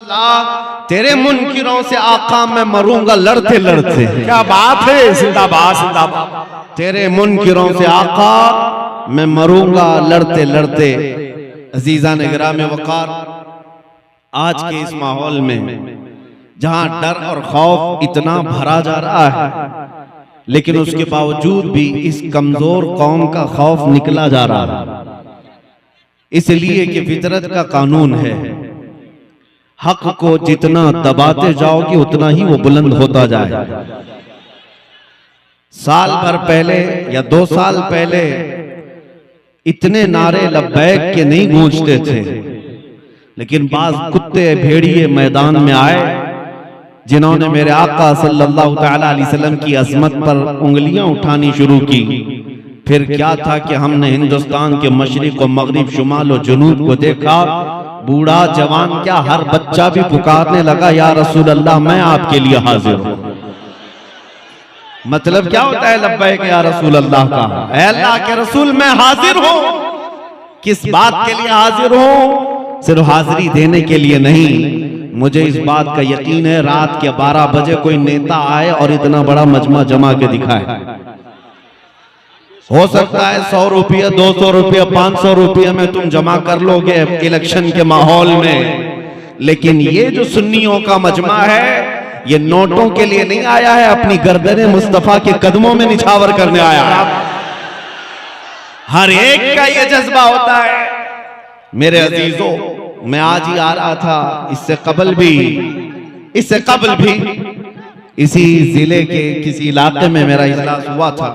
तेरे मुनकिरों से आका मैं मरूंगा लड़ते लड़ते। क्या बात है, जिंदाबाद जिंदाबाद। तेरे मुनकिरों से आका मैं मरूंगा लड़ते लड़ते। अजीज़ान गिराम वक़ार, आज के इस माहौल में जहां डर और खौफ इतना भरा जा रहा है, लेकिन उसके बावजूद भी इस कमजोर कौम का खौफ निकला जा रहा है, इसलिए कि फितरत का कानून है, हक को जितना दबाते जाओगे उतना ही वो बुलंद होता जाए। साल भर पहले या 2 साल पहले इतने नारे लब्बैक के नहीं गूंजते थे, लेकिन बाज कुत्ते भेड़िए मैदान में आए जिन्होंने मेरे आका सल्लल्लाहु तआला अलैहि वसल्लम की अजमत पर उंगलियां उठानी शुरू की। फिर क्या था कि हमने हिंदुस्तान के मशरिक और मगरिब, शुमाल और जुनूब को देखा, बूढ़ा जवान क्या हर बच्चा भी पुकारने लगा, या रसूल अल्लाह मैं आपके लिए हाजिर हूं। मतलब क्या होता है लब्बैक या रसूल अल्लाह का? ऐ अल्लाह के रसूल मैं हाजिर हूं। किस बात के लिए हाजिर हूं? सिर्फ हाजिरी देने के लिए नहीं, मुझे इस बात का यकीन है रात के 12 बजे कोई नेता आए और इतना बड़ा मजमा जमा के दिखाए। हो सकता है 100 रुपया, 200 रुपया, 500 रुपया में तुम जमा कर लोगे इलेक्शन के माहौल में, लेकिन ये जो सुन्नियों का मजमा है ये नोटों के लिए नहीं आया है, अपनी गर्दने मुस्तफा के कदमों में निछावर करने आया है। हर एक का ये जज्बा होता है। मेरे अजीजों, मैं आज ही आ रहा था, इससे कबल भी इसी जिले के किसी इलाके में मेरा इजलास हुआ था।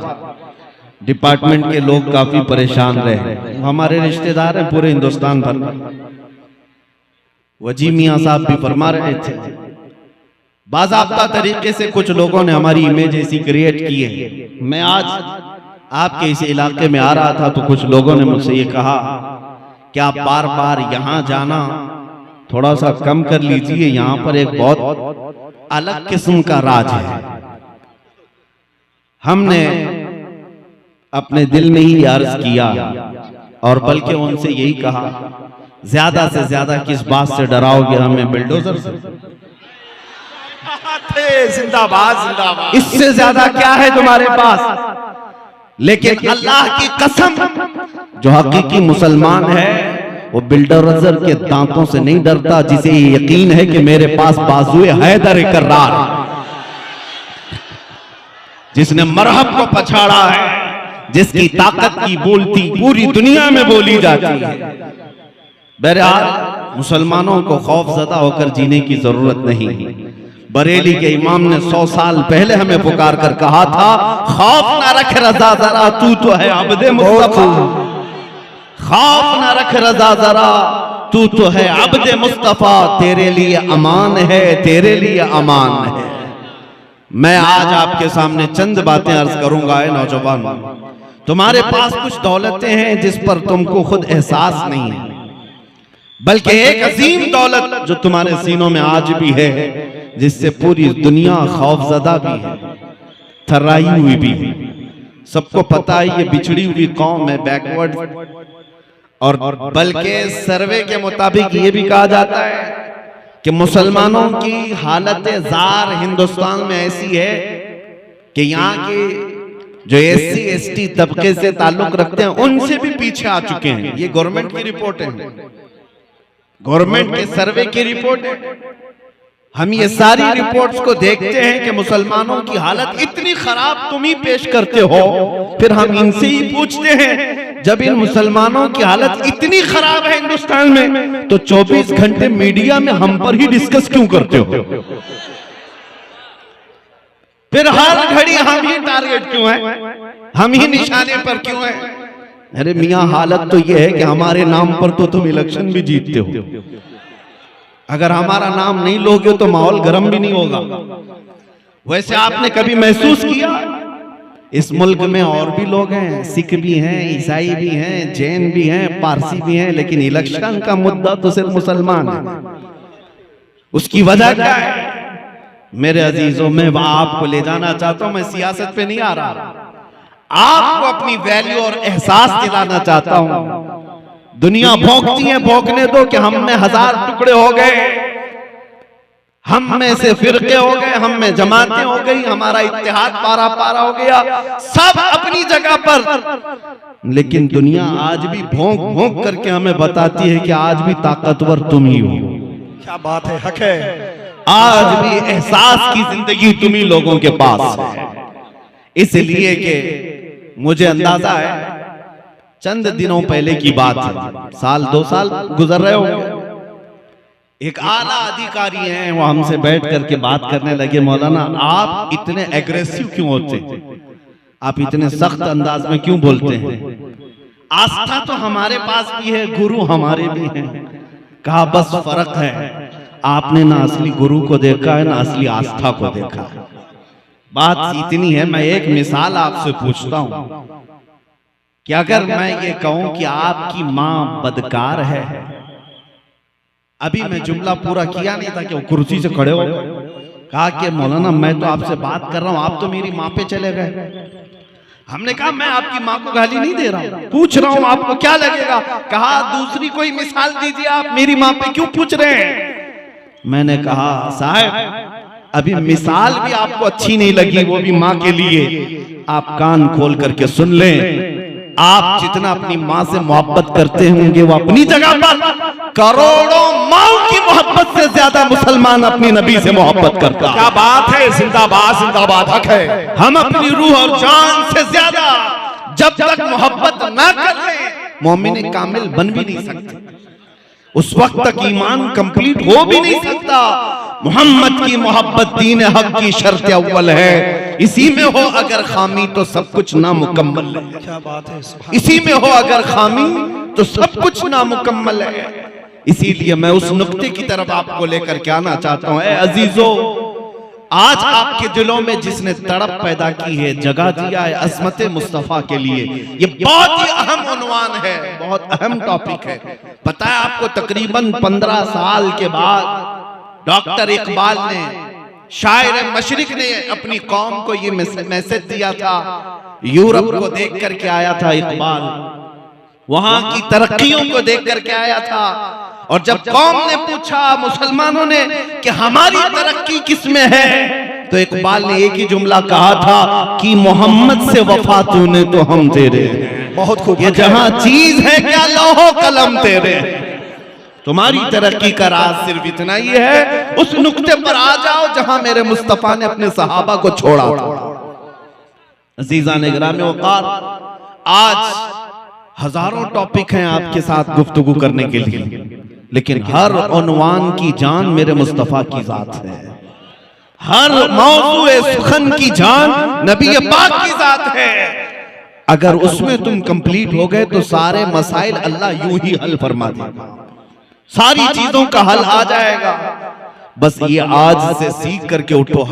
डिपार्टमेंट के लोग काफी परेशान रहे, हमारे रिश्तेदार हैं पूरे हिंदुस्तान भर में। वजी मियां साहब भी फरमा रहे थे, बाज़ाब्ता तरीके से कुछ लोगों ने हमारी इमेज ऐसी क्रिएट की है। मैं आज आपके इस इलाके में आ रहा था तो कुछ लोगों ने मुझसे ये कहा कि आप बार बार यहाँ जाना थोड़ा सा कम कर लीजिए, यहाँ पर एक बहुत अलग किस्म का राज है। हमने अपने दिल में ही अर्ज किया और बल्कि उनसे यही कहा, ज्यादा से ज्यादा किस बात से डराओगे हमें? बिल्डोजर से। जिंदाबाद जिंदाबाद। इससे ज्यादा क्या है तुम्हारे पास? लेकिन अल्लाह की कसम, जो हकीकी मुसलमान है वो बिल्डोजर के दांतों से नहीं डरता, जिसे यकीन है कि मेरे पास बाजुए हैदर कर्रार, जिसने मरहब को पछाड़ा है, जिसकी ताकत की बोलती पूरी दुनिया में बोली जाती है। बहरहाल मुसलमानों को खौफजदा होकर जीने की जरूरत नहीं। बरेली के इमाम ने 100 साल पहले हमें पुकार कर कहा था, खौफ ना रख रजा जरा, तू तो है अब्दे मुस्तफा। खौफ ना रख रजा जरा, तू तो है अब्दे मुस्तफा, तेरे लिए अमान है, तेरे लिए अमान है। मैं आज आपके सामने चंद बातें अर्ज करूंगा। नौजवान, तुम्हारे पास कुछ दौलतें हैं जिस पर तुमको खुद एहसास नहीं है, बल्कि एक अजीम दौलत जो तुम्हारे सीनों में आज भी है, जिससे पूरी दुनिया खौफजदा भी है, थर्राई हुई भी है। सबको पता है ये बिछड़ी हुई कौम है, बैकवर्ड, और बल्कि सर्वे के मुताबिक ये भी कहा जाता है कि मुसलमानों की हालत जार हिंदुस्तान में ऐसी है कि यहाँ के जो SC ST तबके से ताल्लुक रखते हैं उनसे भी पीछे आ चुके हैं। ये गवर्नमेंट की रिपोर्ट है, गवर्नमेंट के सर्वे की रिपोर्ट है। हम ये सारी रिपोर्ट्स को देखते हैं कि मुसलमानों की हालत इतनी खराब तुम ही पेश करते हो, फिर हम इनसे ही पूछते हैं, जब इन मुसलमानों की हालत इतनी खराब है हिंदुस्तान में, तो 24 घंटे मीडिया में हम पर ही डिस्कस क्यों करते हो? फिर हर घड़ी हम ही टारगेट क्यों है, हम ही निशाने पर क्यों है? अरे मियां, हालत तो यह है कि हमारे नाम पर तो तुम इलेक्शन भी जीतते हो। अगर हमारा नाम नहीं लोगे तो माहौल गर्म भी नहीं होगा। वैसे आपने कभी महसूस किया, इस मुल्क में और भी लोग हैं, सिख भी हैं, ईसाई भी हैं, जैन भी हैं, पारसी भी हैं, लेकिन इलेक्शन का मुद्दा तो सिर्फ मुसलमान है। उसकी वजह क्या है? मेरे अजीजों, मैं वहां आपको ले जाना चाहता हूं। मैं सियासत पे नहीं आ रहा, आपको अपनी वैल्यू और एहसास दिलाना चाहता हूं। दुनिया भौंकती है, भौंकने दो कि हम में 1000 टुकड़े हो गए, हम में से फिरके हो गए, हम में जमातें हो गई, हमारा इत्तेहाद पारा पारा हो गया, सब अपनी जगह पर। लेकिन दुनिया आज भी भौंक भौंक करके हमें बताती है कि आज भी ताकतवर तुम ही हो। क्या बात है, हक है। आज भी एहसास की जिंदगी तुम ही लोगों के पास है। इसलिए कि मुझे अंदाजा है चंद दिनों पहले की बात है, साल 2 साल गुजर रहे होंगे, एक आला अधिकारी हैं, वो हमसे बैठ करके बात करने लगे, मौलाना आप इतने एग्रेसिव क्यों होते हैं, आप इतने सख्त अंदाज में क्यों बोलते हैं? आस्था तो हमारे पास भी है, गुरु हमारे भी हैं। कहा बस फर्क है, आपने ना असली गुरु को देखा है ना असली आस्था को देखा है। बात इतनी है, मैं एक मिसाल आपसे पूछता हूं कि अगर मैं ये कहूं कि आपकी मां बदकार है, अभी मैं जुमला पूरा किया नहीं था कि वो कुर्सी से खड़े हो कहा कि मौलाना मैं तो आपसे बात कर रहा हूं, आप तो मेरी मां पे चले गए। हमने कहा मैं आपकी मां को गाली नहीं दे रहा हूं, पूछ रहा हूं आपको क्या लगेगा। कहा दूसरी कोई मिसाल दीजिए, आप मेरी मां पे क्यों पूछ रहे हैं? मैंने कहा साहब अभी मिसाल भी आपको अच्छी नहीं लगी, वो भी मां के लिए। आप कान खोल करके सुन लें, आप जितना अपनी मां से मोहब्बत करते होंगे वो अपनी जगह पर करोड़ों माओ की मोहब्बत से ज्यादा मुसलमान अपनी नबी से मोहब्बत करता है। क्या बात है, जिंदाबाद जिंदाबाद, हक है। हम अपनी रूह और जान से ज्यादा जब तक मोहब्बत ना कर ले मोमिन कामिल बन भी नहीं सकते, उस वक्त तक ईमान कंप्लीट हो भी नहीं सकता। मोहम्मद की मोहब्बत दीन हक की शर्त अव्वल है, इसी में हो अगर खामी तो सब कुछ नामुकम्मल है। क्या बात है, इसी में हो अगर खामी तो सब कुछ नामुकम्मल है। इसीलिए मैं उस नुक्ते की तरफ आपको लेकर के आना चाहता हूं। अजीजो, आज आपके दिलों में जिसने तड़प पैदा की है, जगह दिया है अज़मत मुस्तफा के लिए, ये बहुत ही अहम उन्वान है, बहुत अहम टॉपिक है। पता है आपको, तकरीबन 15 साल के बाद डॉक्टर इकबाल ने, शायर मशरिक ने अपनी कौम को ये मैसेज दिया था। यूरोप को देख करके आया था इकबाल, वहां की तरक्कियों को देख करके आया था, और जब कौम ने पूछा मुसलमानों ने कि हमारी तरक्की किसमें है, तो इकबाल ने एक ही जुमला कहा था कि मोहम्मद से वफा तूने तो हम तेरे हैं। बहुत खूब, ये जहां चीज है क्या लौहो कलम तेरे, तुम्हारी तरक्की का राज सिर्फ इतना ही है, उस नुक्ते पर आ जाओ जहां मेरे मुस्तफा ने अपने सहाबा को छोड़ा था। अजीज़ान गिरामी वक़ार, आज हजारों टॉपिक हैं आपके साथ गुफ्तगू करने के लिए, लेकिन हर उन्वान की जान मेरे मुस्तफा की जात है, हर मौज़ूए सुखन की जान नबी पाक की जात है। अगर उसमें तुम कंप्लीट हो गए तो सारे मसाइल अल्लाह यूं ही हल फरमा देगा, सारी चीजों का हल आ जाएगा। बस ये आज से सीख करके उठो,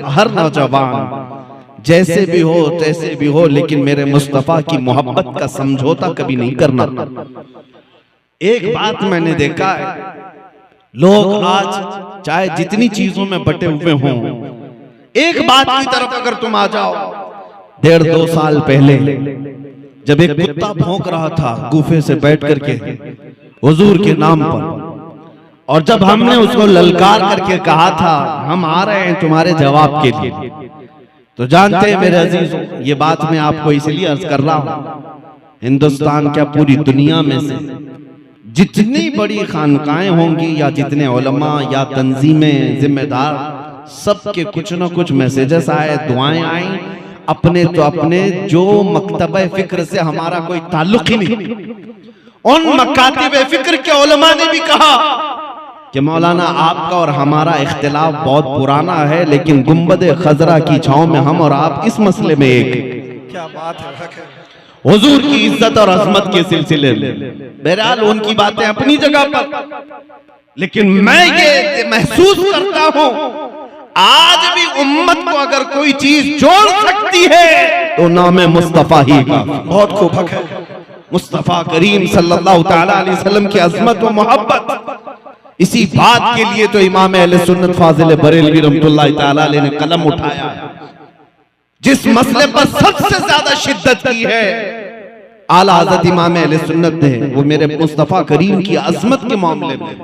हर नौजवान जैसे भी हो तैसे भी हो, लेकिन मेरे मुस्तफा की मोहब्बत का समझौता कभी नहीं करना। एक बात मैंने देखा है, लोग आज चाहे जितनी चीजों में बटे हुए हों, एक बात की तरफ अगर तुम आ जाओ, 1.5-2 साल पहले जब एक कुत्ता भौंक रहा था गुफे से बैठ करके हुजूर के नाम पर, और जब हमने उसको ललकार करके कहा था हम आ रहे हैं तुम्हारे जवाब के लिए, तो जानते हैं मेरे अजीजों, ये बात मैं आपको इसलिए अर्ज कर रहा हूं, हिंदुस्तान क्या पूरी दुनिया में से जितनी बड़ी खानकाएं होंगी या जितने उलमा या तंजीमें जिम्मेदार, सबके कुछ न कुछ मैसेजेस आए, दुआएं आई, अपने तो अपने जो मकतबे फिक्र से हमारा कोई ताल्लुक ही नहीं, उन मकातिबे फिक्र के उलमा ने भी कहा कि मौलाना आपका और हमारा इख्तिलाफ बहुत पुराना है, लेकिन गुंबद खजरा की छांव में हम और आप इस मसले में एक। क्या बात है, हुजूर की इज्जत और अजमत के सिलसिले में बहरहाल उनकी बातें अपनी जगह पर, लेकिन मैं ये महसूस करता हूं आज भी उम्मत को अगर कोई चीज जोड़ सकती है तो नाम मुस्तफा ही का। बहुत खूब, हक है। मुस्तफा करीम सल्लल्लाहु तआला अलैहि वसल्लम की अजमत व मोहब्बत, इसी बात के लिए तो इमाम अहले सुन्नत फाजिल बरेलवी रहमतुल्लाह तआला अलैहि ने कलम उठाया है। जिस मसले पर सबसे ज्यादा शिद्दत की है आला हज़रत इमाम अहले सुन्नत ने, वो मेरे मुस्तफा करीम की अजमत के मामले में।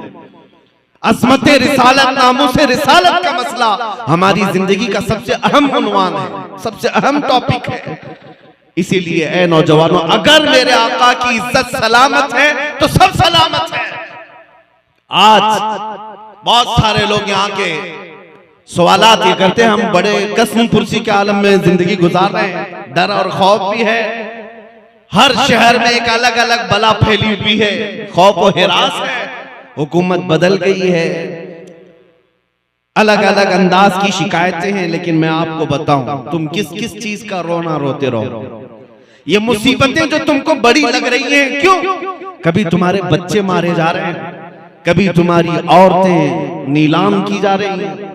अज़मत रिसालत, नामूस रिसालत का मसला हमारी जिंदगी का सबसे अहम उन्वान है, सबसे अहम टॉपिक है। इसीलिए ऐ नौजवानों, अगर मेरे आका की इज्जत सलामत है तो सब सलामत है। आज बहुत सारे लोग यहाँ के सवालात ये करते हैं, हम बड़े कसम पुरसी के आलम में जिंदगी गुजार रहे हैं, डर और खौफ भी है। हर शहर में एक अलग अलग बला फैली हुई है, खौफ और हिरास है, हुकूमत बदल गई है, अलग अलग अंदाज की शिकायतें हैं। लेकिन मैं आपको बताऊं, तुम किस किस चीज का रोना रोते रहो। ये मुसीबतें जो तुमको बड़ी लग रही हैं, क्यों? कभी तुम्हारे बच्चे मारे जा रहे हैं, कभी तुम्हारी औरतें नीलाम की जा रही हैं,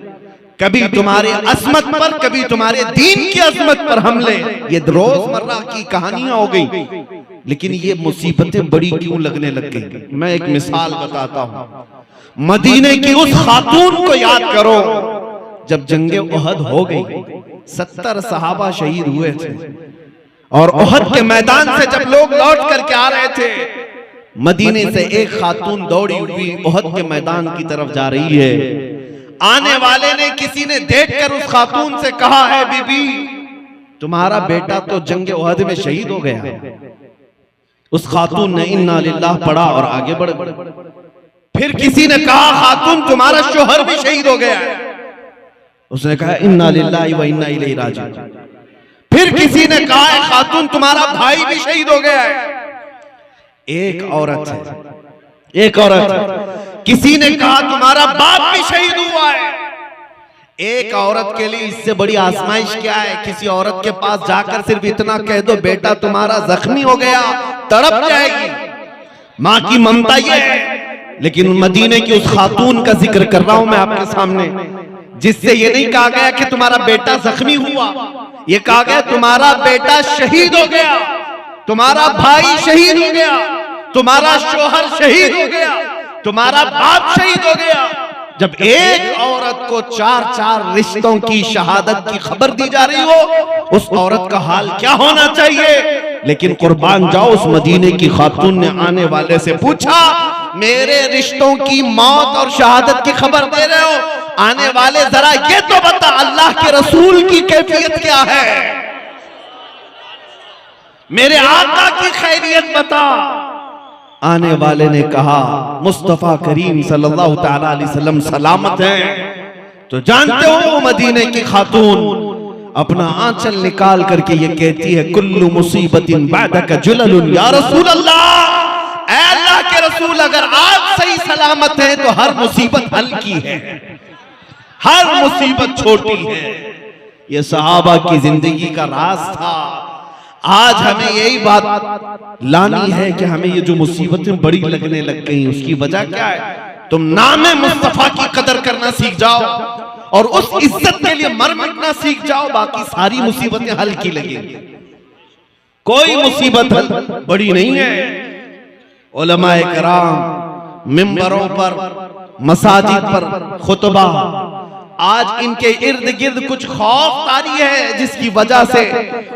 कभी तुम्हारे अजमत पर, कभी तुम्हारे दीन की अजमत पर हमले। ये रोजमर्रा की कहानियां हो गई। लेकिन ये मुसीबतें बड़ी क्यों लगने लग गई? मैं एक मिसाल बताता हूं। मदीने की उस खातून को याद करो जब जंगे उहद हो गई, 70 सहाबा शहीद हुए थे, और उहद के मैदान से जब लोग लौट करके आ रहे थे, मदीने से एक खातून दौड़ी हुई उहद के मैदान की तरफ जा रही है। आने वाले ने, किसी ने देखकर उस खातून से कहा है, बीबी तुम्हारा बेटा तो जंगे उहद में शहीद हो गया। उस खातून ने इन्ना लिल्लाह पढ़ा और आगे बढ़ गई। फिर किसी ने कहा, खातून तुम्हारा शोहर भी शहीद हो गया है। उसने कहा, इन्ना लिल्लाहि व इन्ना इलैहि राजिऊन। फिर किसी ने कहा, खातून तुम्हारा भाई भी शहीद हो गया है। एक औरत है, एक औरत। किसी ने कहा, तुम्हारा बाप भी शहीद हुआ है। एक औरत के लिए इससे बड़ी आजमाइश क्या है? किसी औरत के पास जाकर सिर्फ इतना कह दो, बेटा तुम्हारा जख्मी हो गया, तड़प जाएगी। माँ की ममता ये है। लेकिन मदीने की उस खातून का जिक्र कर रहा हूं मैं आपके सामने, जिससे ये नहीं कहा गया कि तुम्हारा बेटा जख्मी हुआ, ये कहा गया तुम्हारा बेटा शहीद हो गया, तुम्हारा भाई शहीद हो गया, तुम्हारा शोहर शहीद हो गया, तुम्हारा बाप शहीद हो गया। जब एक औरत को 4-4 रिश्तों की शहादत की खबर दी जा रही हो, उस औरत का हाल क्या होना चाहिए? लेकिन कुर्बान जाओ, उस मदीने की खातून ने आने वाले से पूछा, मेरे रिश्तों की मौत और शहादत की खबर दे रहे हो, आने वाले जरा ये तो बता, अल्लाह के रसूल की कैफियत क्या है, मेरे आका की खैरियत बता। आने वाले ने कहा, मुस्तफा करीम सल्लल्लाहु तआला अलैहि वसल्लम सलामत हैं। तो जानते हो, मदीने की खातून अपना आंचल निकाल करके ये कहती है, कुल्लु मुसीबतिन बादका जुललुन या रसूल अल्लाह। ऐ अल्लाह के रसूल, अगर आप सही सलामत हैं तो हर मुसीबत हल्की है, हर मुसीबत छोटी है। ये सहाबा की जिंदगी का राज था। आज हमें यही बात लानी है कि हमें ये जो मुसीबतें बड़ी लगने लग गई, उसकी वजह क्या है? तुम नामे मुस्तफा की कदर करना सीख जाओ और उस इज्जत के लिए मर मिटना सीख जाओ, बाकी सारी मुसीबतें हल्की लगेंगी। कोई मुसीबत बड़ी नहीं है। उलमाए कराम मिंबरों पर, मसाजिद पर खुतबा, आज इनके इर्द गिर्द कुछ खौफ तारी है, जिसकी वजह से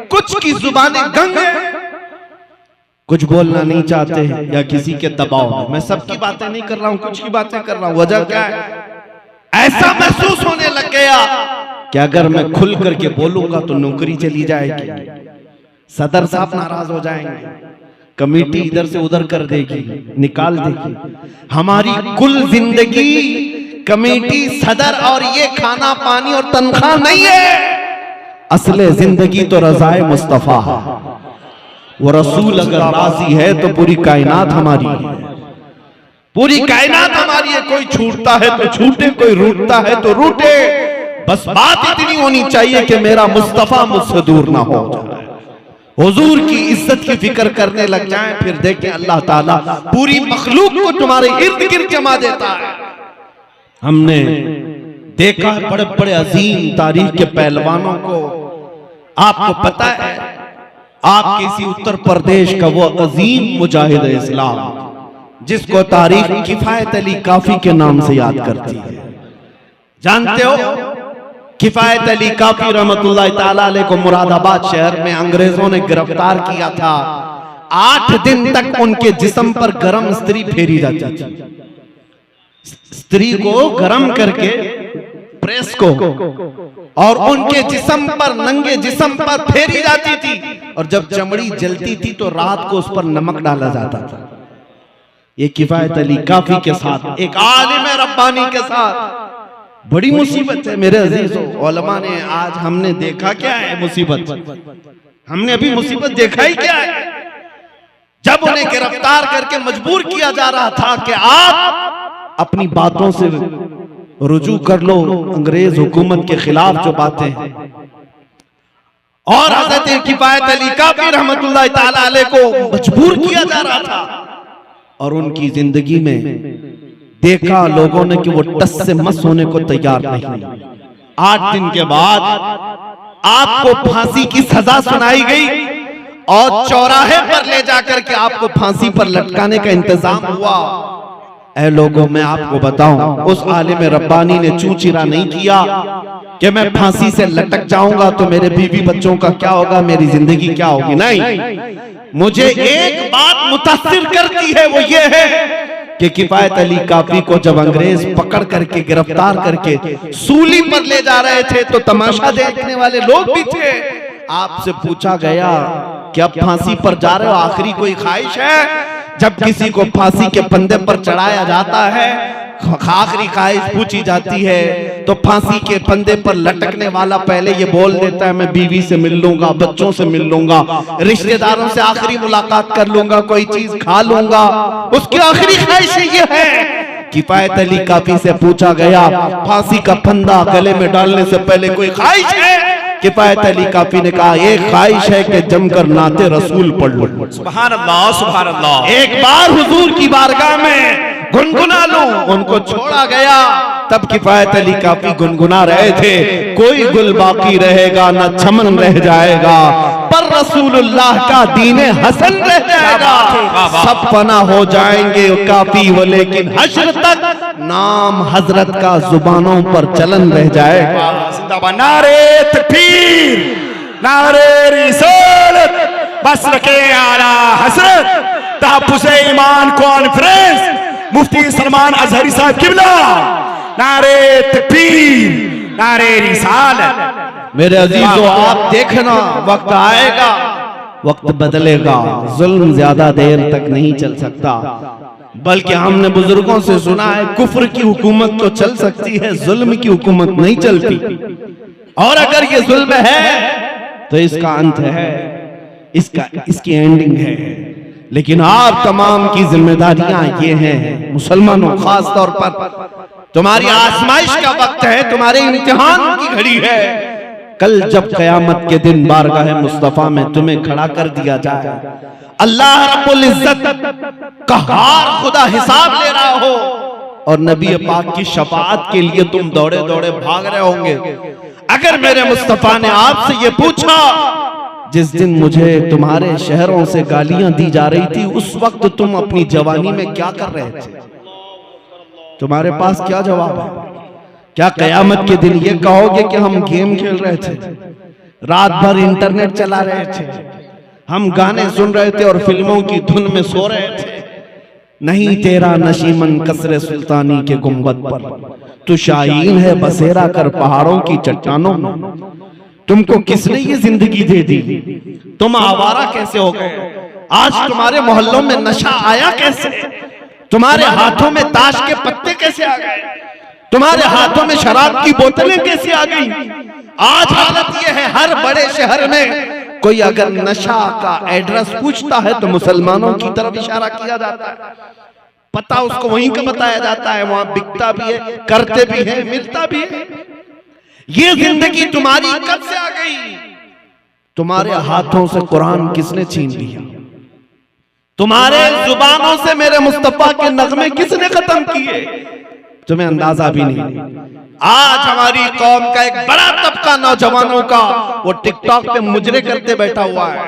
कुछ की जुबानें गंग है, कुछ बोलना नहीं चाहते हैं या किसी के दबाव में। मैं सबकी बातें नहीं कर रहा हूं, कुछ की बातें कर रहा हूं। वजह क्या है? ऐसा महसूस होने लग गया कि अगर मैं खुल करके बोलूंगा तो नौकरी चली जाएगी, सदर साहब नाराज हो जाएंगे, कमेटी इधर से उधर कर देगी, निकाल देगी। हमारी कुल जिंदगी कमेटी, सदर और ये खाना पानी और तनख्वाह नहीं है। असले जिंदगी तो रज़ाए मुस्तफा है। वो रसूल अगर राजी है तो पूरी कायनात हमारी है, पूरी कायनात हमारी है। कोई छूटता है तो छूटे, कोई रूठता है तो रूठे, बस बात इतनी होनी चाहिए कि मेरा मुस्तफा मुझसे दूर ना हो जाए, हुजूर की इज्जत की फिक्र करने लग जाएं। फिर देखें अल्लाह ताला पूरी मखलूक को तुम्हारे इर्द गिर्द जमा देता है। हमने देखा बड़े बड़े अजीम तारीख के पहलवानों को। आपको पता है, आप किसी उत्तर प्रदेश का वो अजीम मुजाहिद इस्लाम जिसको तारीख किफायत अली काफी के नाम से याद करती है, जानते हो? किफायत अली काफी रहमतुल्लाह ताला अलैह को मुरादाबाद शहर में अंग्रेजों ने गिरफ्तार किया था। 8 दिन तक उनके जिस्म पर गर्म इस्त्री फेरी जाती थी। स्त्री को गर्म करके प्रेस को और उनके जिस्म पर, नंगे जिस्म पर फेरी जाती थी, और जब चमड़ी जलती थी तो रात को उस पर नमक डाला जाता था। ये किफायत अली काफी के साथ, एक आलिम रब्बानी के साथ बड़ी मुसीबत है मेरे अजीजों। उलमा ने आज हमने देखा क्या है मुसीबत, हमने अभी मुसीबत देखा ही क्या है। जब उन्हें गिरफ्तार करके मजबूर किया जा रहा था कि आप अपनी बातों से रुजू कर लो अंग्रेज हुकूमत के खिलाफ जो बातें हैं, और हजरत किफायत अली काफी रहमतुल्लाह ताला अलैह को मजबूर किया जा रहा था, और उनकी जिंदगी में देखा लोगों ने कि वो टस से मस होने को तैयार नहीं। 8 दिन के बाद आपको फांसी की सजा सुनाई गई और चौराहे पर ले जाकर के आपको फांसी पर लटकाने का इंतजाम हुआ। ऐ लोगों, मैं आपको बताऊं, उस आलिम रब्बानी ने चूचिरा नहीं किया कि मैं फांसी से लटक जाऊंगा तो मेरे बीवी बच्चों का क्या होगा, मेरी जिंदगी क्या होगी। नहीं, मुझे एक बात मुतासिर करती है, वो ये है कि किफायत अली काफी को जब अंग्रेज पकड़ करके गिरफ्तार करके सूली पर ले जा रहे थे तो तमाशा देखने वाले लोग भी थे। आपसे पूछा गया कि अब फांसी पर जा रहे हो, आखिरी कोई ख्वाहिश है? जब किसी को फांसी के फंदे पर चढ़ाया जाता है, आखिरी ख्वाहिश पूछी जाती है, तो फांसी के फंदे पर लटकने वाला पहले ये बोल देता है मैं बीवी से मिल लूंगा, बच्चों से मिल लूंगा, रिश्तेदारों से आखिरी मुलाकात कर लूंगा, कोई चीज खा लूंगा। उसकी आखिरी ख्वाहिश ये है। किफायत अली काफी से पूछा गया फांसी का फंदा गले में डालने से पहले कोई ख्वाहिश है? किफायत अली काफी ने कहा एक ख्वाहिश है कि जमकर नाते रसूल पढ़ लो। सुभान अल्लाह, सुभान अल्लाह। एक बार हुजूर की बारगाह में गुनगुना लूं। उनको छोड़ा गया, तब किफायत अली काफी गुनगुना रहे थे, कोई गुल बाकी रहेगा न चमन रह जाएगा, पर रसूलुल्लाह का दीने हसन रह जाएगा। सब फना हो जाएंगे काफी वो, लेकिन हश्र तक नाम हजरत का जुबानों पर चलन रह जाएगा। जिंदाबाद, नारे तकबीर, नारे रिसालत, बस्र के आला हजरत, तहफ्फुज़े ईमान कॉन्फ्रेंस, मुफ्ती सलमान अजहरी साहब किबला, नारे तकबीर, नारे रिसालत। मेरे अजीजों, आप देखना वक्त आएगा, वक्त बदलेगा, जुल्म ज्यादा देर तक नहीं चल सकता। बल्कि हमने बुजुर्गों से सुना है कुफ्र की हुकूमत तो चल सकती है, जुल्म की हुकूमत नहीं चलती। और अगर ये जुल्म है तो इसका अंत है, इसकी एंडिंग है। लेकिन आप तमाम की जिम्मेदारियां ये हैं, मुसलमानों खास तौर पर तुम्हारी आजमाइश का वक्त है, तुम्हारे इम्तिहान की घड़ी है। कल जब कयामत के दिन बारगाह मुस्तफा में तुम्हें खड़ा कर दिया जाए, अल्लाह रब्बुल इज्जत कहार खुदा हिसाब ले रहा हो और नबी पाक की शफाअत के लिए तुम दौड़े दौड़े भाग रहे होंगे। अगर मेरे मुस्तफा ने आपसे ये पूछा जिस दिन मुझे तुम्हारे शहरों से गालियां दी जा रही थी, उस वक्त तुम अपनी जवानी में क्या कर रहे थे, तुम्हारे पास क्या जवाब है? क्या कयामत के दिन ये कहोगे कि हम गेम खेल रहे थे, रात भर इंटरनेट चला रहे थे, हम गाने सुन रहे थे और फिल्मों की धुन में सो रहे थे? नहीं, तेरा नशीमन कसरे सुल्तानी के गुंबद पर, तू शाहीन है बसेरा कर पहाड़ों की चट्टानों में। तुमको किसने ये जिंदगी दे दी? तुम आवारा कैसे हो गए? आज तुम्हारे मोहल्लों में नशा आया कैसे? तुम्हारे हाथों में ताश के पत्ते कैसे आ गए? तुम्हारे हाथों में शराब की बोतलें कैसे आ गई? आज हालत ये है, हर बड़े शहर में कोई अगर नशा का एड्रेस पूछता है तो मुसलमानों की तरफ इशारा किया जाता है, पता उसको वहीं का बताया जाता है, वहां बिकता भी है, करते भी है, मिलता भी है। ये जिंदगी तुम्हारी कब से आ गई? तुम्हारे हाथों से कुरान किसने छीन लिया? तुम्हारे जुबानों से मेरे मुस्तफा के नगमे किसने खत्म किए? तुम्हें अंदाजा भी नहीं। आज हमारी कौम का एक बड़ा तबका नौजवानों का वो टिकटॉक पे मुजरे करते बैठा हुआ है,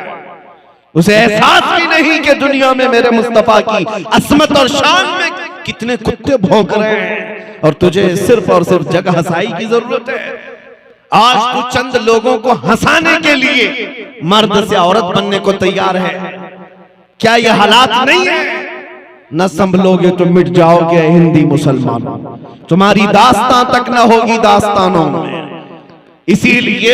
उसे एहसास भी नहीं कि दुनिया में मेरे मुस्तफा की असमत और शान में कितने कुत्ते भौंक रहे हैं, और तुझे सिर्फ और सिर्फ जगह हंसाई की जरूरत है। आज तू चंद लोगों को हंसाने के लिए मर्द से औरत बनने को तैयार है। क्या ये हालात नहीं है? न संभलोगे तो मिट जाओगे हिंदी मुसलमानों, तुम्हारी दास्तां तक न होगी दास्तानों में। इसीलिए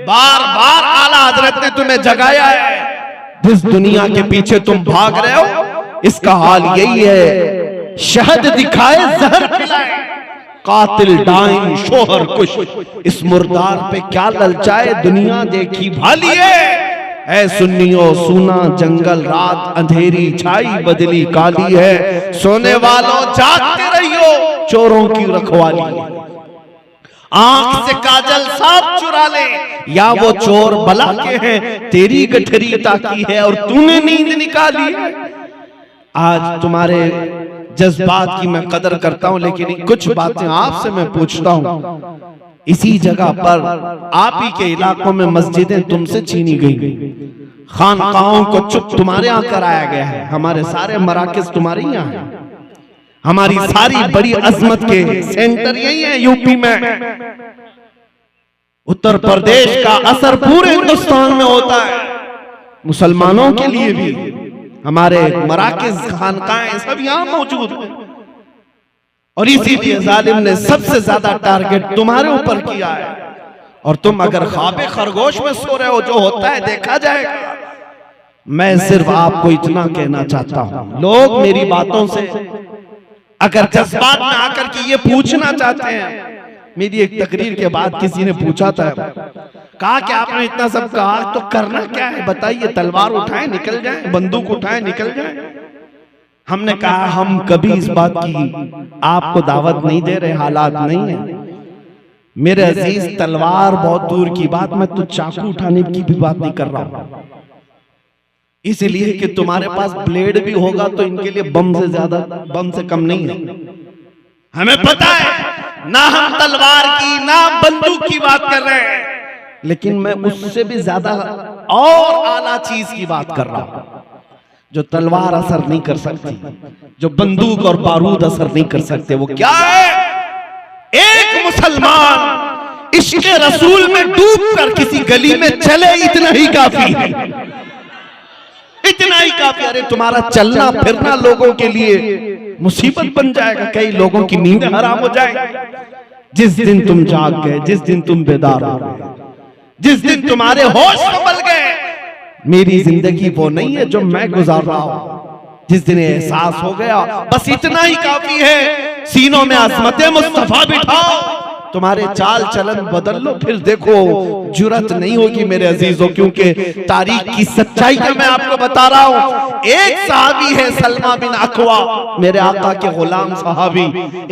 बार बार आला हजरत ने तुम्हें जगाया है। जिस दुनिया के पीछे तुम भाग रहे हो इसका हाल यही है, शहद दिखाए जहर खिलाए, कातिल डाइन शोहर कुश, इस मुर्दार पे क्या ललचाए दुनिया देखी भाली है। ऐ सुन्नियों सूना जंगल रात अंधेरी छाई बदली काली है, सोने वालों जागते रहियो चोरों की रखवाली है। आंख से काजल साफ चुरा ले या वो चोर बला के हैं, तेरी गठरी ताकी है और तूने नींद निकाली है। आज तुम्हारे जज्बात की मैं कदर करता हूं, लेकिन कुछ बातें आपसे मैं पूछता हूं। इसी जगह पर आप ही के इलाकों में मस्जिदें तुमसे छीनी गई, खानकाहों को चुप तुम्हारे यहां कराया गया है, हमारे सारे मराकिज तुम्हारे यहां हैं, हमारी सारी बड़ी अजमत के सेंटर यही है यूपी में। उत्तर प्रदेश का असर पूरे हिंदुस्तान में होता है। मुसलमानों के लिए भी हमारे मराकिज खानकाएं सब यहां मौजूद हैं, और इसीलिए जालिम ने सबसे ज्यादा टारगेट तुम्हारे ऊपर किया है। और तुम अगर ख्वाबे खरगोश में सो रहे हो, जो होता है देखा जाएगा। मैं सिर्फ आपको इतना कहना चाहता हूं, लोग मेरी बातों से अगर जज्बात में आकर के ये पूछना चाहते हैं, मेरी एक तकरीर के बाद किसी ने पूछा था, कहा कि आपने इतना सब कहा तो करना क्या है बताइए, तलवार उठाएं निकल जाएं, बंदूक उठाएं निकल जाएं। हमने कहा हम कभी इस बात की आपको दावत नहीं दे रहे, हालात नहीं है मेरे अजीज। तलवार बहुत दूर की बात, मैं तो चाकू उठाने की भी बात नहीं कर रहा हूं, इसलिए कि तुम्हारे पास ब्लेड भी होगा तो इनके लिए बम से ज्यादा, बम से कम नहीं है। हमें पता है ना हम तलवार की ना बंदूक की बात कर रहे हैं, लेकिन मैं उससे भी ज्यादा और आला चीज की बात कर रहा हूं, जो तलवार असर नहीं कर सकती, जो बंदूक और बारूद असर नहीं कर सकते। वो क्या है? एक मुसलमान इश्क रसूल में डूबकर किसी गली में चले, इतना ही काफी है, इतना ही काफी। अरे तुम्हारा चलना फिरना लोगों के लिए मुसीबत बन जाएगा, कई लोगों की नींद हराम हो जाएगी। जिस दिन तुम जाग गए, जिस दिन तुम बेदार हो गए, जिस दिन तुम्हारे होश संभल गए, मेरी जिंदगी वो नहीं है जो मैं गुजार रहा हूं। जिस दिन एहसास हो गया बस इतना ही काफी है, सीनों में अज़मत मुस्तफा बिठाओ, तुम्हारे चाल चलन बदल लो, फिर देखो जुरत नहीं होगी मेरे अजीजों, क्योंकि तारीख की सच्चाई का मैं आपको बता रहा हूं। एक सहाबी है सलमा बिन अकवा, मेरे आका के गुलाम सहाबी,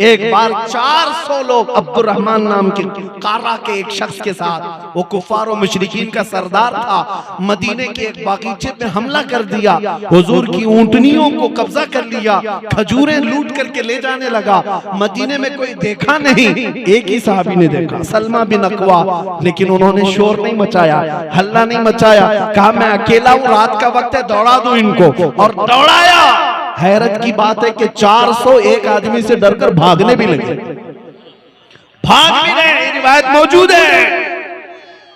एक बार 400 लोग अब्दुर्रहमान नाम के कारा के एक शख्स के साथ, वो कुफार और मुशरिकीन का सरदार था, मदीने के एक बागीचे पे हमला कर दिया, हुजूर की ऊंटनियों को कब्जा कर लिया, खजूरें लूट करके ले जाने लगा। मदीने में कोई देखा नहीं, एक ही सहाबी ने देखा, सलमा बिन अकवा, लेकिन उन्होंने शोर नहीं मचाया, हल्ला नहीं मचाया, कहा मैं अकेला हूं, रात का वक्त है, दौड़ा दूं इनको, और दौड़ाया। हैरत की बात है कि 401 आदमी से डरकर भागने भी लगे, भाग भी गए, रिवायत मौजूद है।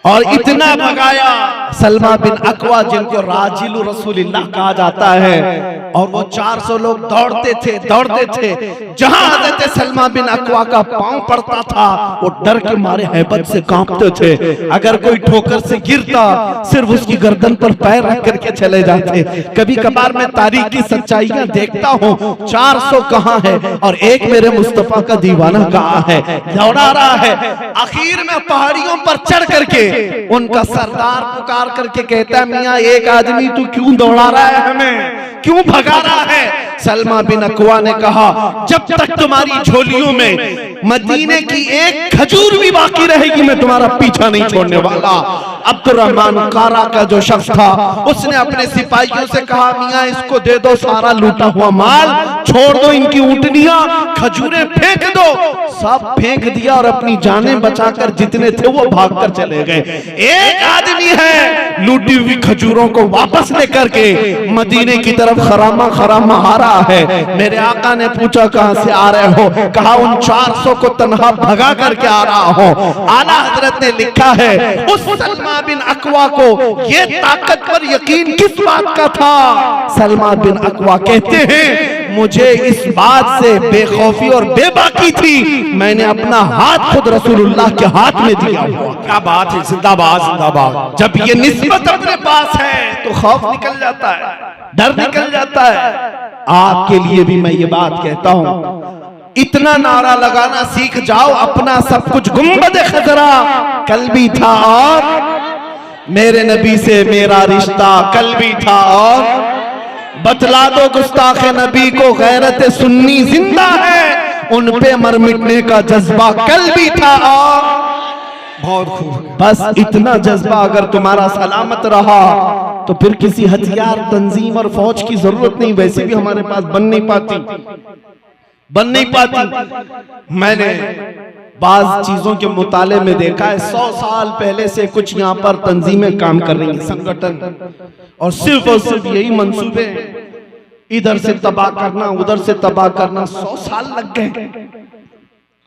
और इतना भगाया सलमा बिन अकवा, जिनको राजिलु रसूलिल्लाह कहा जाता है, और वो 400 लोग दौड़ते थे, दौड़ते थे, जहां हज़रत सलमा बिन अकवा का पांव पड़ता था वो डर के मारे हैबत से कांपते थे। अगर कोई ठोकर से गिरता सिर्फ उसकी गर्दन पर पैर रख करके चले जाते। कभी कभार मैं तारीख की सच्चाइयां देखता हूँ, 400 कहाँ है और एक मेरे मुस्तफा का दीवाना कहाँ है, दौड़ा रहा है। आखिर में पहाड़ियों पर चढ़ करके उनका सरदार पुकार करके कहता है, मियां एक आदमी तू क्यों दौड़ा रहा है, हमें क्यों भगा रहा है? सलमा बिन अकवा ने कहा, जब तक तुम्हारी झोलियों में मदीने की एक खजूर भी बाकी रहेगी मैं तुम्हारा पीछा नहीं छोड़ने वाला। अब्दुर्रहमान कारा का जो शख्स था, उसने अपने सिपाहियों से कहा, मियां इसको दे दो सारा लूटा हुआ माल, छोड़ दो इनकी ऊंटनियां, खजूरें फेंक दो। सब फेंक दिया और अपनी जानें बचाकर जितने थे वो भागकर चले गए। एक आदमी है लूटी हुई खजूरों को वापस लेकर के मदीने की तरफ खरामा खरामा आ रहा है। मेरे आका ने पूछा कहां से आ रहे हो? कहा उन 400 को तन्हा भगा करके आ रहा हूं। आला हजरत ने लिखा है, उस सलमा बिन अकवा को ये ताकत पर यकीन किस बात का था? सलमा बिन अकवा कहते हैं, मुझे इस बात से बेखौफी और बेबाकी थी, मैंने अपना हाथ खुद रसूलुल्लाह के हाथ में दिया हुआ। क्या बात है, जिंदाबाद जिंदाबाद। जब ये निस्बत अपने पास है तो खौफ निकल जाता है, डर निकल जाता है। आपके लिए भी मैं ये बात कहता हूं, इतना नारा लगाना सीख जाओ, अपना सब कुछ गुंबद खजरा कल भी था और मेरे नबी से मेरा रिश्ता कल भी था, और बतला दो गुस्ताखे नबी को गैरत सुन्नी जिंदा है, उन पे मर मिटने का जज्बा कल भी था। और बहुत खूब। बस इतना जज्बा अगर तुम्हारा सलामत रहा तो फिर किसी हथियार, तंजीम और फौज की जरूरत नहीं, वैसे भी हमारे पास बन नहीं पाती। मैंने बाज चीजों के मुताले में देखा है, 100 साल पहले से कुछ यहाँ पर तंजीमें काम कर रही हैं, संगठन, और सिर्फ यही मंसूबे, इधर से तबाह करना, उधर से तबाह करना। 100 साल लग गए।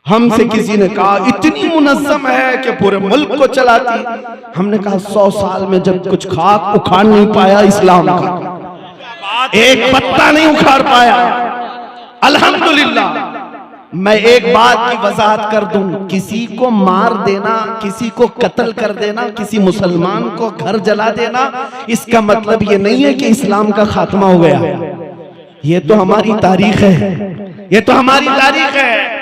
हमसे किसी ने कहा इतनी मुनज़्ज़म है कि पूरे मुल्क को चलाती। हमने कहा 100 साल में जब कुछ खाक उखाड़ नहीं पाया इस्लाम का, एक पत्ता नहीं उखाड़ पाया। अल्हम्दुलिल्लाह। मैं एक बात की वजाहत कर दूं, किसी को मार देना, किसी को कत्ल कर देना, किसी मुसलमान को घर जला देना, इसका मतलब ये नहीं है कि इस्लाम का खात्मा हो गया। ये तो हमारी तारीख है, ये तो हमारी तारीख है।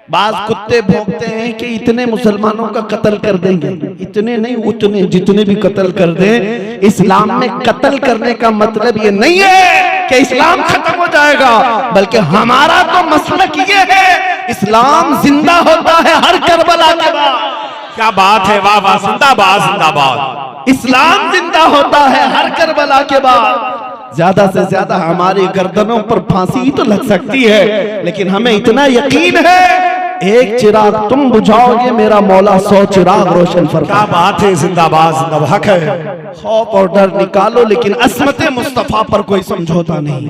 बाज कुत्ते भौंकते हैं कि इतने मुसलमानों का कत्ल कर देंगे, इतने नहीं, उतने, जितने भी कत्ल कर दें। इस्लाम में कत्ल करने का मतलब ये नहीं है कि इस्लाम खत्म हो जाएगा, बल्कि हमारा तो मसलक ये है, इस्लाम जिंदा होता है हर करबला के बाद। क्या बात है, वाह वाह, जिंदाबाद जिंदाबाद। इस्लाम जिंदा होता है हर करबला के बाद। ज्यादा से ज्यादा हमारी गर्दनों पर फांसी ही तो लग सकती है, लेकिन हमें इतना यकीन है, एक चिराग तुम बुझाओगे, मेरा मौला 100 चिराग रोशन फरमाएगा। क्या बात है, जिंदाबाद जिंदाबाद। हक है। खौफ और डर निकालो, लेकिन असमत मुस्तफा पर कोई समझौता नहीं,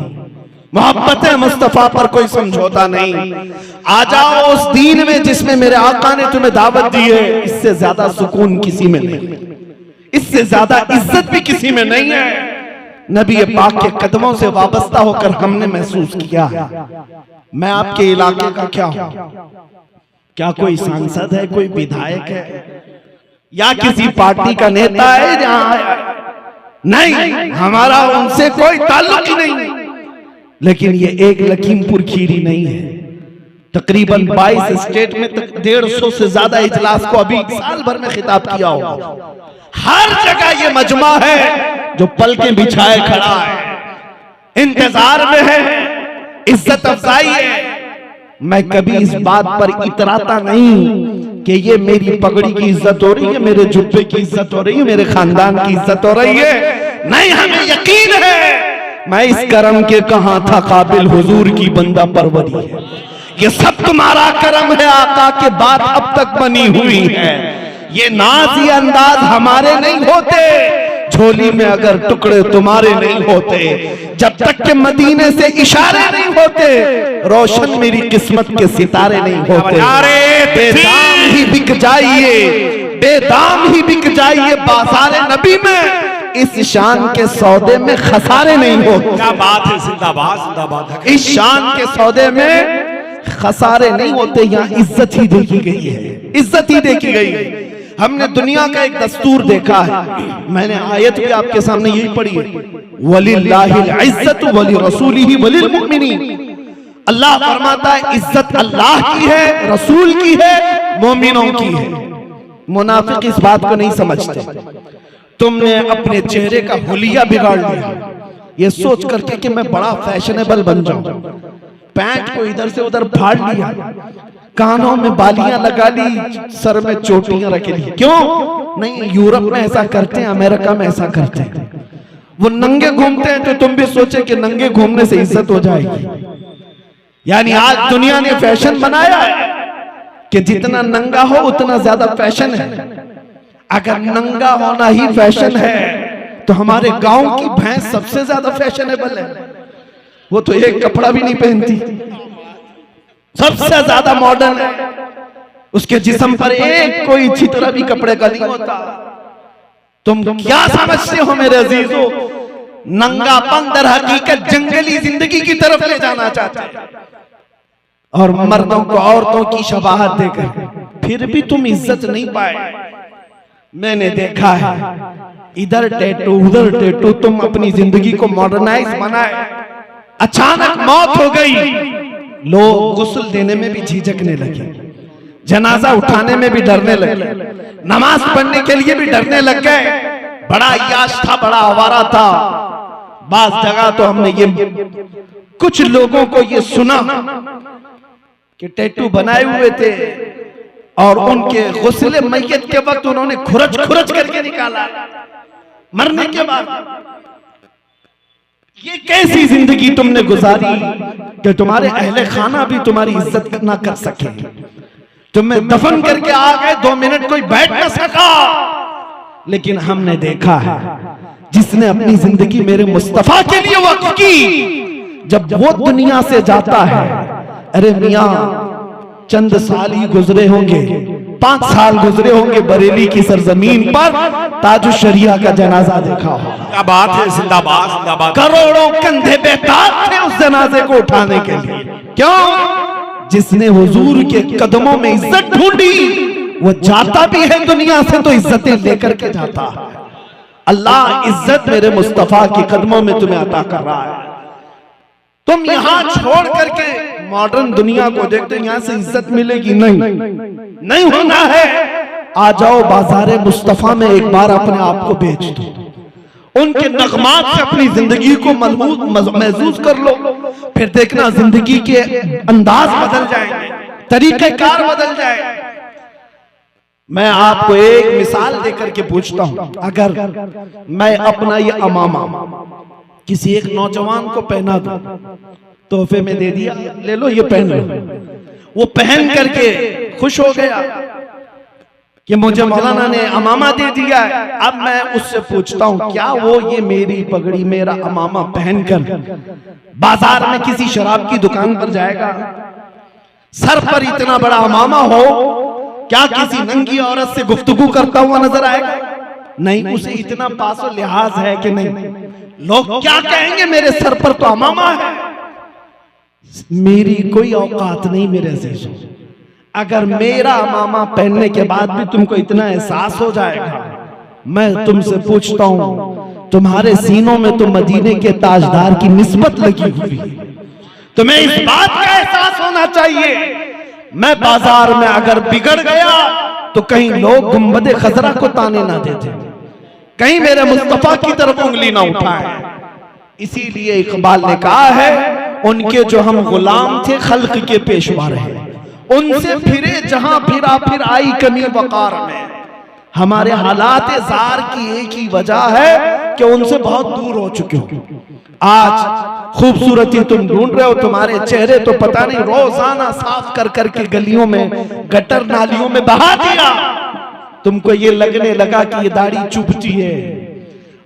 मोहब्बत मुस्तफा पर कोई समझौता नहीं। आ जाओ उस दीन में जिसमें मेरे आका ने तुम्हें दावत दी है। इससे ज्यादा सुकून किसी में नहीं, इससे ज्यादा इज्जत भी किसी में नहीं है। नबी पाक के कदमों से वाबस्ता होकर हमने महसूस किया है। मैं आपके इलाके का क्या हूं? क्या कोई सांसद है, कोई विधायक है, या किसी पार्टी का नेता है जहां आया? नहीं, हमारा उनसे कोई ताल्लुक ही नहीं। लेकिन ये एक लखीमपुर खीरी नहीं है, तकरीबन 22 स्टेट में 150 से ज्यादा इजलास को अभी साल भर में खिताब किया होगा। हर जगह ये मजमा है जो पलकें बिछाए खड़ा है, इंतजार में है, इज्जत अफजाई है। मैं कभी इस बात पर इतराता नहीं कि ये मेरी पगड़ी की इज्जत हो रही है, मेरे जुब्बे की इज्जत हो रही है, मेरे खानदान की इज्जत हो रही है। नहीं, हमें यकीन है मैं इस करम के कहां था काबिल, हुजूर की बंदा परवरी है। ये सब तुम्हारा करम है, आका के बात अब तक बनी हुई है। ये नाज, ये अंदाज हमारे नहीं होते, झोली में अगर टुकड़े तुम्हारे नहीं होते, जब तक के मदीने से इशारे नहीं होते, रोशन मेरी किस्मत के सितारे नहीं होते। बेदाम ही बिक जाइए, बेदाम ही बिक जाइए बाज़ारे नबी में, इस शान के सौदे में खसारे नहीं होते। क्या बात है, जिंदाबाद जिंदाबाद। इस शान के सौदे में खसारे नहीं होते, यहाँ इज्जत ही देखी गई है, इज्जत ही देखी गई है। हमने दुनिया का एक दस्तूर देखा है, मैंने आयत भी आपके सामने यही पढ़ी है, वलिल्लाहिल इज्जतु वली रसूलिही वलिल मुमिनीन। अल्लाह फरमाता है इज्जत अल्लाह की है, रसूल की है, मोमिनों की है। मुनाफिक इस बात को नहीं समझते। तुमने अपने चेहरे का हुलिया बिगाड़ लिया ये सोच करके कि मैं बड़ा फैशनेबल बन जाऊं, पैंट को इधर से उधर फाड़ लिया, कानों में बालियां लगा ली, सर में चोटियां रख ली। क्यों नहीं? यूरोप में ऐसा करते हैं, अमेरिका में ऐसा करते हैं। वो नंगे घूमते हैं तो तुम भी सोचे कि नंगे घूमने से इज्जत हो जाएगी। यानी आज दुनिया ने फैशन बनाया है कि जितना नंगा हो उतना ज्यादा फैशन है। अगर नंगा होना ही फैशन है तो हमारे गांव की भैंस सबसे ज्यादा फैशनेबल है। वो तो एक कपड़ा भी नहीं पहनती, सबसे ज्यादा मॉडर्न है। उसके जिस्म पर एक कोई छितरा भी कपड़े का नहीं होता। तुम क्या समझते हो मेरे अजीजों नंगापन दर हकीकत जंगली जिंदगी की तरफ ले जाना चाहते हैं, और मर्दों को औरतों की शबाहत देकर फिर भी तुम इज्जत नहीं पाए। मैंने देखा है इधर टैटू उधर टैटू, तुम अपनी जिंदगी को मॉडर्नाइज बनाए, अचानक मौत हो गई, लोग गुस्ल देने में भी झिझकने लगे, जनाजा उठाने में भी डरने लगे, नमाज पढ़ने के लिए भी डरने लग गए। बड़ा अय्याश था, बड़ा आवारा था। बास जगह तो हमने ये कुछ लोगों को ये सुना कि टैटू बनाए हुए थे और उनके गुस्ले मैयत के वक्त उन्होंने खुरच खुरच करके निकाला मरने के बाद। ये कैसी जिंदगी तुमने गुजारी कि तुम्हारे अहले खाना भी तुम्हारी इज्जत ना कर सके। तुम्हें दफन करके आ गए, 2 मिनट कोई बैठ ना सका। लेकिन हमने देखा है जिसने अपनी जिंदगी मेरे मुस्तफा के लिए वक्फ की, जब वो दुनिया से जाता है, अरे मियां चंद साल ही गुजरे होंगे, 5 साल गुजरे होंगे बरेली की सरजमीन पर, ताजुश शरिया का जनाजा देखा हो। क्या बात है, जिंदाबाद जिंदाबाद। करोड़ों कंधे बेताब थे उस जनाजे को उठाने के लिए। क्यों? जिसने हुजूर के कदमों में इज्जत ढूंढी, वो जाता भी है दुनिया से तो इज्जतें लेकर के जाता है। अल्लाह इज्जत मेरे मुस्तफा के कदमों में तुम्हें अता कर रहा है। तुम यहां छोड़ करके मॉडर्न दुनिया को देखते, यहां से इज्जत मिलेगी नहीं होना है। आ जाओ बाजारे मुस्तफा में एक बार अपने आप को बेच दो, उनके नगमात से अपनी जिंदगी को महसूस कर लो, फिर देखना जिंदगी के अंदाज बदल जाएंगे, तरीक़ेकार बदल जाए। मैं आपको एक मिसाल देकर के पूछता हूं, अगर मैं अपना ये अमामा किसी एक नौजवान को पहना दूं, तोहफे में दे दिया, ले लो ये पहन लो, वो पहन करके खुश हो गया कि मुझे मौलाना ने अमामा दे दिया है। अब मैं उससे पूछता हूं, क्या वो ये मेरी पगड़ी मेरा अमामा पहनकर बाजार में किसी शराब की दुकान पर जाएगा? सर पर इतना बड़ा अमामा हो, क्या किसी नंगी औरत से गुफ्तगू करता हुआ नजर आएगा? नहीं, उसे इतना पासो लिहाज है कि नहीं, लोग क्या कहेंगे, मेरे सर पर तो अमामा है। मेरी कोई औकात नहीं मेरे अजीजों, अगर मेरा अमामा पहनने के बाद भी तुमको इतना एहसास हो जाएगा, मैं तुमसे पूछता हूं, तुम्हारे सीनों में तो मदीने के ताजदार की निस्बत लगी हुई है। तुम्हें इस बात का एहसास होना चाहिए, मैं बाजार में अगर बिगड़ गया तो कहीं लोग गुंबदे खजरा को ताने ना देते, कहीं मेरे मुस्तफा की तरफ उंगली ना उठाए। इसीलिए इकबाल ने कहा है, उनके जो हम गुलाम थे खल्क के पेशवा रहे, उनसे फिरे जहां फिरा फिर आई कमी वकार में। हमारे हालात जार की एक ही वजह है कि उनसे बहुत दूर हो चुके हो। आज खूबसूरती तुम ढूंढ रहे हो, तुम्हारे चेहरे तो पता नहीं रोजाना साफ कर करके गलियों में गटर नालियों में बहा दिया। तुमको ये लगने लगा कि ये दाढ़ी चुभती है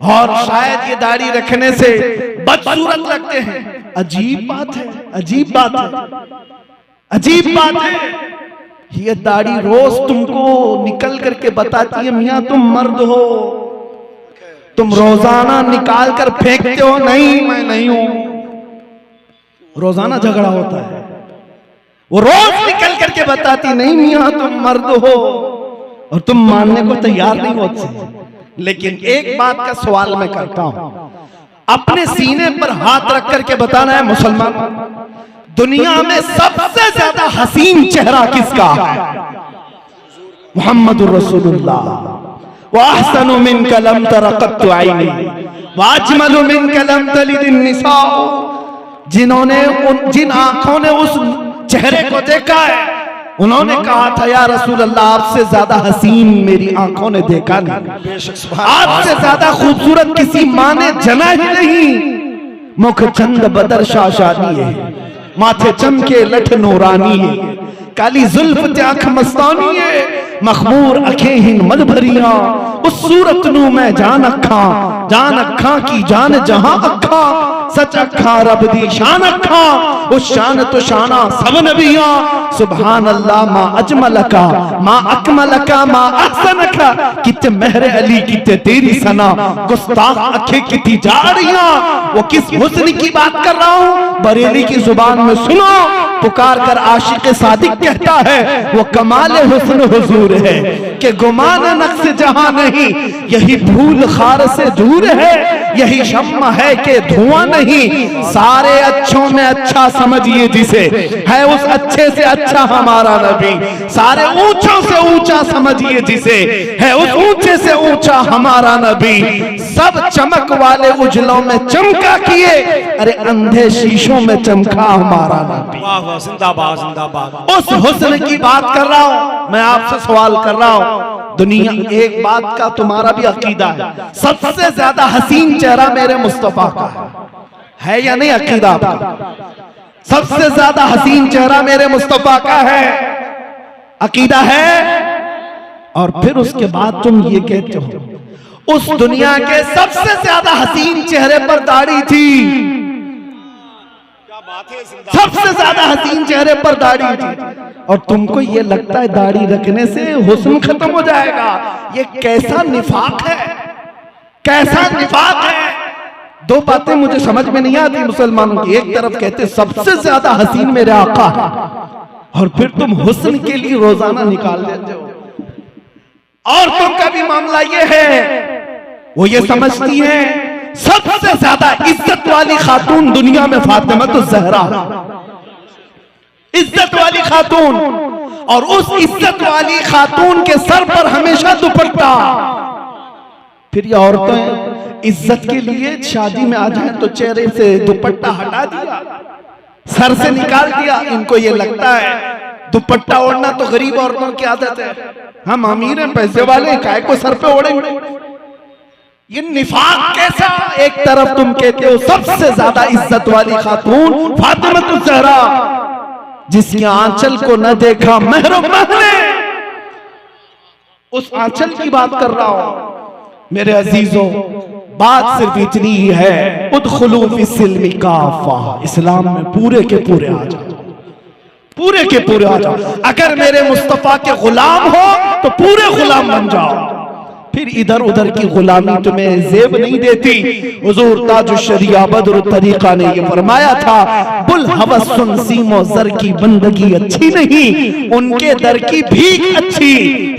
और शायद ये दाढ़ी रखने से बदसूरत लगते हैं। अजीब बात है, अजीब बात है, अजीब बात है। ये दाढ़ी रोज तुमको निकल करके बताती है, मियां तुम मर्द हो। तुम रोजाना निकाल कर फेंकते हो, नहीं मैं नहीं हूं। रोजाना झगड़ा होता है, वो रोज निकल करके बताती, नहीं मियां तुम मर्द हो, और तुम मानने को तैयार नहीं होते। लेकिन एक बात का सवाल मैं करता हूं, अपने सीने पर हाथ रख करके बताना है मुसलमान, दुनिया में सबसे ज्यादा हसीन चेहरा किसका है? मुहम्मदुर रसूलुल्लाह। वअहसनु मिनका लम तरा क़त्तु ऐनी वअजमलु मिनका लम तलिदिन निसा। जिन आंखों ने उस चेहरे को देखा है, उन्होंने कहा था, या रसूल अल्लाह, आपसे ज्यादा हसीन मेरी आंखों ने देखा नहीं, आपसे ज्यादा खूबसूरत किसी माँ ने जना ही नहीं। मुख चंद बदर शाशानी है, माथे चमके लठ नूरानी है, काली जुल्फ त्याख मस्तानी है, मखमूर अखें हिन मद भरिया, उस सूरत नू मैं जान अखा की जान जहां अखा सच अखा रब दी शान अखा उस शान तो शाना सब नबियां सुभान अल्लाह मा अजमलका मा अकमलका मा अहसनका किते मेहर अली किते तेरी सना गुस्ताख अखे किती जाड़ियां वो किस हुस्न की बात कर रहा हूं बरेली की जुबान में सुनो पुकार कर आशिक सादिक कहता है वो कमाल हुस्न हुजूर है कि गुमान नक्श जहां नहीं यही भूल खार से दूर है यही शम्मा है कि धुआं नहीं सारे अच्छों में अच्छा समझिए जिसे है उस अच्छे से अच्छा हमारा नबी सारे ऊंचों से ऊंचा समझिए जिसे है उस ऊंचे से ऊंचा हमारा नबी सब चमक वाले उजलों में चमका किए अरे अंधे शीशों में चमका हमारा नबी जिंदाबाद जिंदाबाद उस हुस्न की बात कर रहा हूं मैं आपसे सवाल कर रहा हूं दुनिया एक बात का तुम्हारा भी अकीदा है सबसे ज्यादा हसीन चेहरा मेरे मुस्तफा का है या नहीं अकीदा आपका सबसे ज्यादा हसीन चेहरा मेरे मुस्तफा का है अकीदा है और फिर उसके बाद तुम ये कहते हो उस दुनिया के सबसे ज्यादा हसीन चेहरे पर दाढ़ी थी सबसे ज्यादा हसीन चेहरे पर दाढ़ी थी और तुमको ये लगता है दाढ़ी रखने से हुस्न खत्म हो जाएगा ये कैसा निफाक है कैसा निफाक है दो बातें मुझे समझ में नहीं आती मुसलमानों की एक तरफ कहते सबसे ज्यादा हसीन मेरे आका है और फिर तुम हुस्न के लिए रोजाना निकाल देते हो औरतों का भी मामला ये है वो ये समझती है सबसे ज्यादा इज्जत वाली खातून दुनिया में फातिमा तो जहरा इज्जत वाली खातून और उस इज्जत वाली खातून के सर पर हमेशा दुपट्टा फिर ये औरतें इज्जत के लिए शादी में आ जाए तो चेहरे से दुपट्टा हटा दिया सर से निकाल दिया इनको ये लगता है दुपट्टा ओढ़ना तो गरीब औरतों की आदत है हम अमीर हैं पैसे वाले काय को सर पे ओढ़ेंगे ये निफाक कैसा एक तरफ तुम कहते हो सबसे ज्यादा इज्जत वाली खातून फातिमा तो ज़हरा जिसके आंचल को न देखा महरो महने उस आंचल की बात कर रहा हूं मेरे अजीजों बात सिर्फ इतनी ही है उदखुलू फिस्सिल्मी काफा इस्लाम में पूरे के पूरे आ जाओ पूरे के पूरे आ जाओ अगर मेरे मुस्तफा के गुलाम हो तो पूरे गुलाम बन जाओ फिर इधर उधर की गुलामी तुम्हें जेब नहीं देती हुजूर ताजुश शरिया बद्र तरीका ने ये फरमाया था बुल हवस सुन सीमो जर की बंदगी अच्छी नहीं उनके दर की भीख अच्छी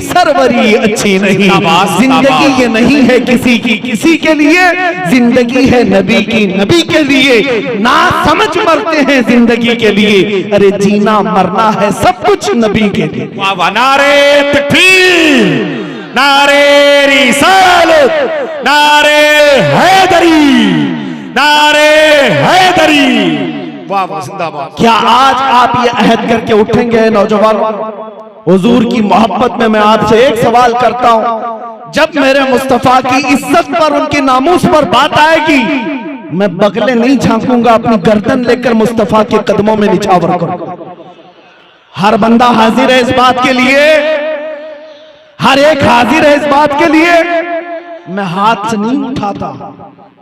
सरवरी अच्छी नहीं जिंदगी ये नहीं है किसी के लिए जिंदगी है नबी की नबी के लिए ना समझ मरते हैं जिंदगी के लिए अरे जीना मरना है सब कुछ नबी के लिए नारे तकबीर नारे रिसालत नारे हैदरी नारे हैदरी वाह वाह जिंदाबाद क्या आज आप ये अहद करके उठेंगे नौजवानों हुजूर की मोहब्बत में मैं आपसे एक सवाल करता हूं जब मेरे मुस्तफा की इज्जत पर उनके नामूस पर बात आएगी मैं बगले नहीं झांकूंगा अपनी गर्दन लेकर मुस्तफा के कदमों में निछावर करूंगा हर बंदा हाजिर है इस बात के लिए हर एक हाजिर है इस बात के लिए मैं हाथ से नहीं उठाता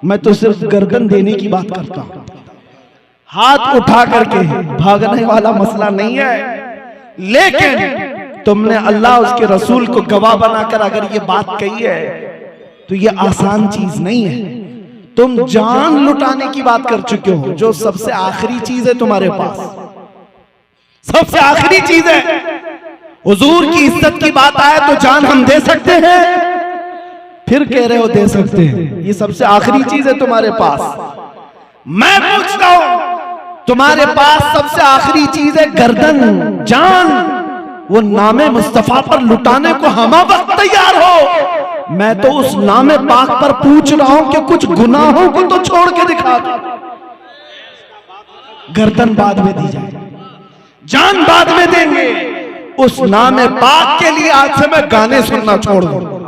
मैं तो सिर्फ गर्दन देने की बात करता हूं हाथ उठा करके भागने वाला मसला नहीं है लेकिन तुमने अल्लाह उसके रसूल को गवाह बनाकर अगर ये बात कही है तो ये आसान चीज नहीं है तुम जान लुटाने की बात कर चुके हो जो सबसे आखिरी चीज है तुम्हारे पास सबसे आखिरी चीज है हुजूर की इज्जत की बात आए तो जान हम दे सकते हैं फिर कह रहे हो दे सकते हैं ये सबसे आखिरी चीज है तुम्हारे पास मैं पूछता हूं तुम्हारे पास सबसे आखिरी चीज है गर्दन जान वो नामे मुस्तफा पर लुटाने को हम वक्त तैयार हो मैं तो उस नामे पाक पर पूछ रहा हूं कि कुछ गुनाहों को तो छोड़ के दिखा दो गर्दन बाद में दी जाए जान बाद में देंगे उस नामे पाक के लिए आज से मैं गाने सुनना छोड़ दूंगा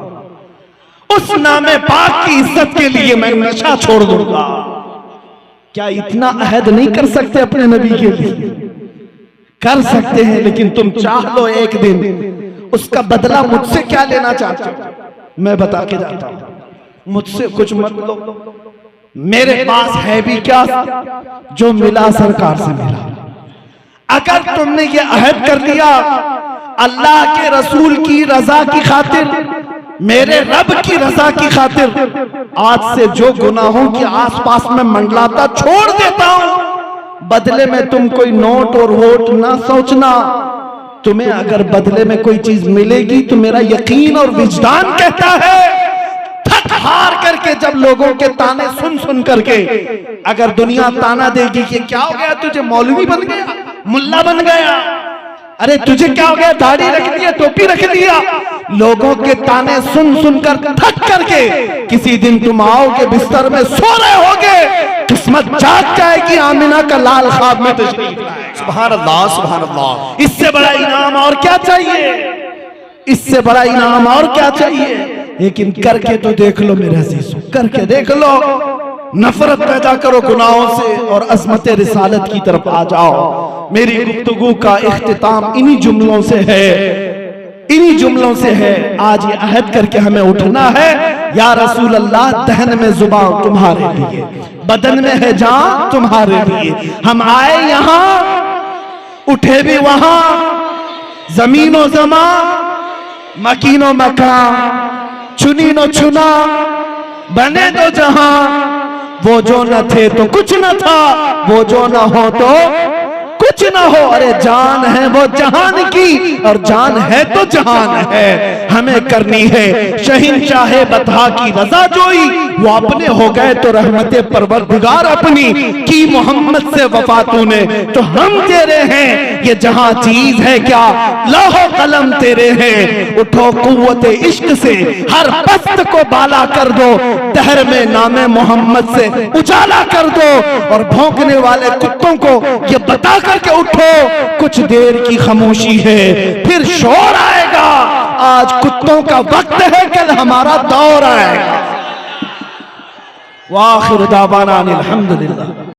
उस नामे पाक की इज्जत के लिए मैं नशा छोड़ दूंगा क्या इतना अहद नहीं कर सकते अपने नबी के लिए कर सकते हैं लेकिन तुम चाह लो एक दिन उसका बदला मुझसे क्या लेना चाहते हो मैं बता के जाता हूं, मुझसे कुछ मत लो, मेरे पास है भी क्या जो मिला सरकार से मिला। अगर तुमने ये अहद कर लिया अल्लाह के रसूल की रजा की खातिर, मेरे रब की रजा की खातिर, आज से जो गुनाहों के आसपास में मंडलाता छोड़ देता हूं। बदले में तुम कोई नोट और वोट ना सोचना, तुम्हें अगर बदले में कोई चीज मिलेगी तो मेरा यकीन और विजदान कहता है थक हार करके, जब लोगों के ताने सुन सुन करके अगर दुनिया ताना देगी कि क्या हो गया तुझे, मौलवी बन गया, मुल्ला बन गया, अरे तुझे क्या हो गया, दाढ़ी रख लिया, टोपी रख लिया, लोगों के ताने सुन सुनकर थक करके किसी दिन तुम आओगे बिस्तर में सो रहे होगे, किस्मत जाग जाएगी, आमिना का लाल ख्वाब में तशरीफ लाएगा। सुभान अल्लाह, सुभान अल्लाह। इससे बड़ा इनाम और क्या चाहिए, इससे बड़ा इनाम और क्या चाहिए। लेकिन करके तो देख लो मेरे अजीजों, करके देख लो, नफरत पैदा करो गुनाहों से और अज़मत रिसालत की तरफ आ जाओ। मेरी गुफ्तगू का इख्तिताम इन्हीं जुमलों से है, इन्हीं जुमलों से है। आज ये अहद करके हमें उठना है, या रसूल अल्लाह दहन में जुबान तुम्हारे लिए, बदन में है जान तुम्हारे लिए। हम आए यहाँ, उठे भी वहां, जमीनो जमा, मकीनो मकान, चुनी नो चुना, बने तो जहां, वो जो न थे तो कुछ न था, वो जो न हो तो कुछ ना हो। अरे जान है वो जहान की, और जान है तो जहान है, हमें करनी है शहंशाहे बता की रजा जोई, वो अपने हो गए तो रहमते परवरदिगार अपनी की, मोहम्मद से वफा तूने तो हम तेरे हैं, ये जहां चीज है क्या लौहो कलम तेरे हैं। उठो कुव्वत इश्क से हर पस्त को बाला कर दो, दहर में नामे मोहम्मद से उजाला कर दो, और भौंकने वाले कुत्तों को ये बता करके उठो कुछ देर की खामोशी है फिर शोर आएगा। आज कुत्तों का वक्त है, कल हमारा दौर आएगा। वाखिर दावाना अनिल हम्दुलिल्लाह।